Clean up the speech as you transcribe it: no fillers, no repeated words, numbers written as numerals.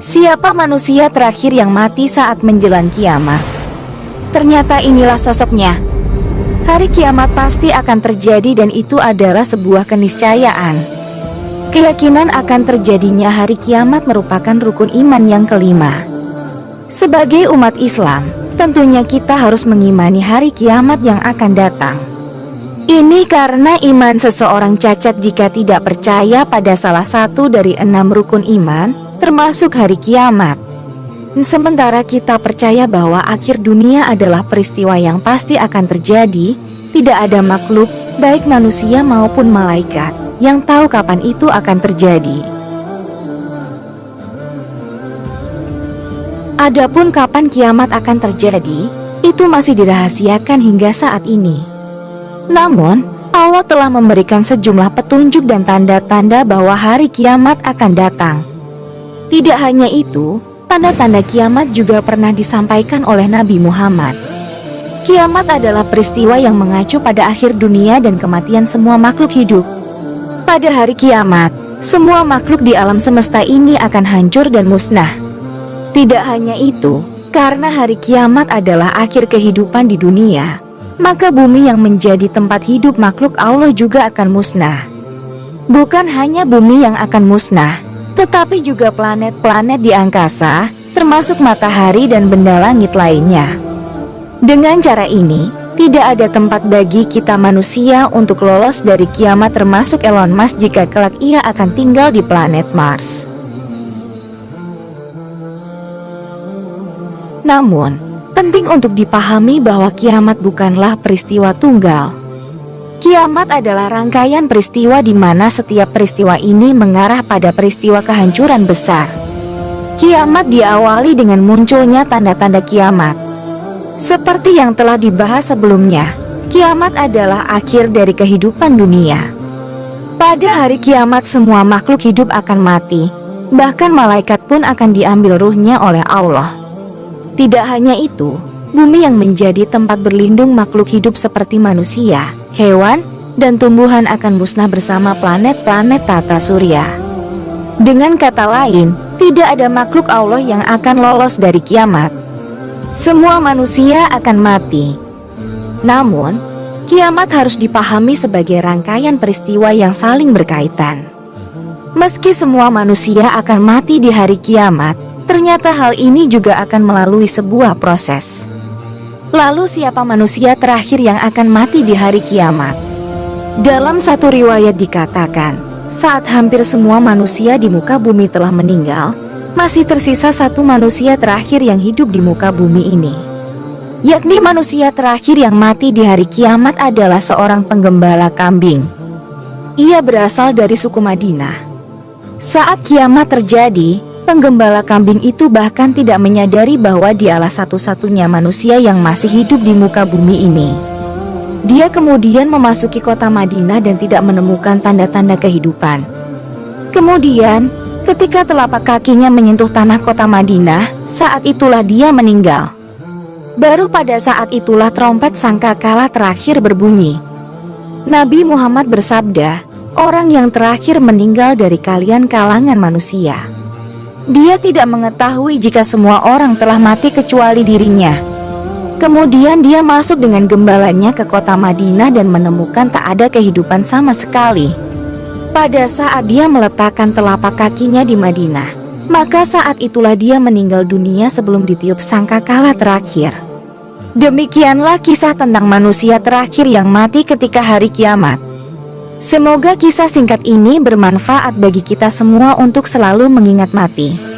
Siapa manusia terakhir yang mati saat menjelang kiamat? Ternyata inilah sosoknya. Hari kiamat pasti akan terjadi dan itu adalah sebuah keniscayaan. Keyakinan akan terjadinya hari kiamat merupakan rukun iman yang kelima. Sebagai umat Islam, tentunya kita harus mengimani hari kiamat yang akan datang. Ini karena iman seseorang cacat jika tidak percaya pada salah satu dari 6 rukun iman, termasuk hari kiamat. Sementara kita percaya bahwa akhir dunia adalah peristiwa yang pasti akan terjadi, tidak ada makhluk, baik manusia maupun malaikat, yang tahu kapan itu akan terjadi. Adapun kapan kiamat akan terjadi, itu masih dirahasiakan hingga saat ini. Namun, Allah telah memberikan sejumlah petunjuk dan tanda-tanda bahwa hari kiamat akan datang. Tidak hanya itu, tanda-tanda kiamat juga pernah disampaikan oleh Nabi Muhammad. Kiamat adalah peristiwa yang mengacu pada akhir dunia dan kematian semua makhluk hidup. Pada hari kiamat, semua makhluk di alam semesta ini akan hancur dan musnah. Tidak hanya itu, karena hari kiamat adalah akhir kehidupan di dunia, maka bumi yang menjadi tempat hidup makhluk Allah juga akan musnah. Bukan hanya bumi yang akan musnah, tetapi juga planet-planet di angkasa, termasuk matahari dan benda langit lainnya. Dengan cara ini, tidak ada tempat bagi kita manusia untuk lolos dari kiamat, termasuk Elon Musk jika kelak ia akan tinggal di planet Mars. Namun, penting untuk dipahami bahwa kiamat bukanlah peristiwa tunggal. Kiamat adalah rangkaian peristiwa di mana setiap peristiwa ini mengarah pada peristiwa kehancuran besar. Kiamat diawali dengan munculnya tanda-tanda kiamat. Seperti yang telah dibahas sebelumnya, kiamat adalah akhir dari kehidupan dunia. Pada hari kiamat semua makhluk hidup akan mati, bahkan malaikat pun akan diambil ruhnya oleh Allah. Tidak hanya itu, bumi yang menjadi tempat berlindung makhluk hidup seperti manusia, hewan, dan tumbuhan akan musnah bersama planet-planet tata surya. Dengan kata lain, tidak ada makhluk Allah yang akan lolos dari kiamat. Semua manusia akan mati. Namun, kiamat harus dipahami sebagai rangkaian peristiwa yang saling berkaitan. Meski semua manusia akan mati di hari kiamat, ternyata hal ini juga akan melalui sebuah proses. Lalu siapa manusia terakhir yang akan mati di hari kiamat? Dalam satu riwayat dikatakan, saat hampir semua manusia di muka bumi telah meninggal, masih tersisa satu manusia terakhir yang hidup di muka bumi ini. Yakni manusia terakhir yang mati di hari kiamat adalah seorang penggembala kambing. Ia berasal dari suku Madinah. Saat kiamat terjadi, penggembala kambing itu bahkan tidak menyadari bahwa dialah satu-satunya manusia yang masih hidup di muka bumi ini. Dia kemudian memasuki kota Madinah dan tidak menemukan tanda-tanda kehidupan. Kemudian, ketika telapak kakinya menyentuh tanah kota Madinah, saat itulah dia meninggal. Baru pada saat itulah trompet sangkakala terakhir berbunyi. Nabi Muhammad bersabda, "Orang yang terakhir meninggal dari kalian kalangan manusia." Dia tidak mengetahui jika semua orang telah mati kecuali dirinya. Kemudian dia masuk dengan gembalanya ke kota Madinah dan menemukan tak ada kehidupan sama sekali. Pada saat dia meletakkan telapak kakinya di Madinah, maka saat itulah dia meninggal dunia sebelum ditiup sangkakala terakhir. Demikianlah kisah tentang manusia terakhir yang mati ketika hari kiamat. Semoga kisah singkat ini bermanfaat bagi kita semua untuk selalu mengingat mati.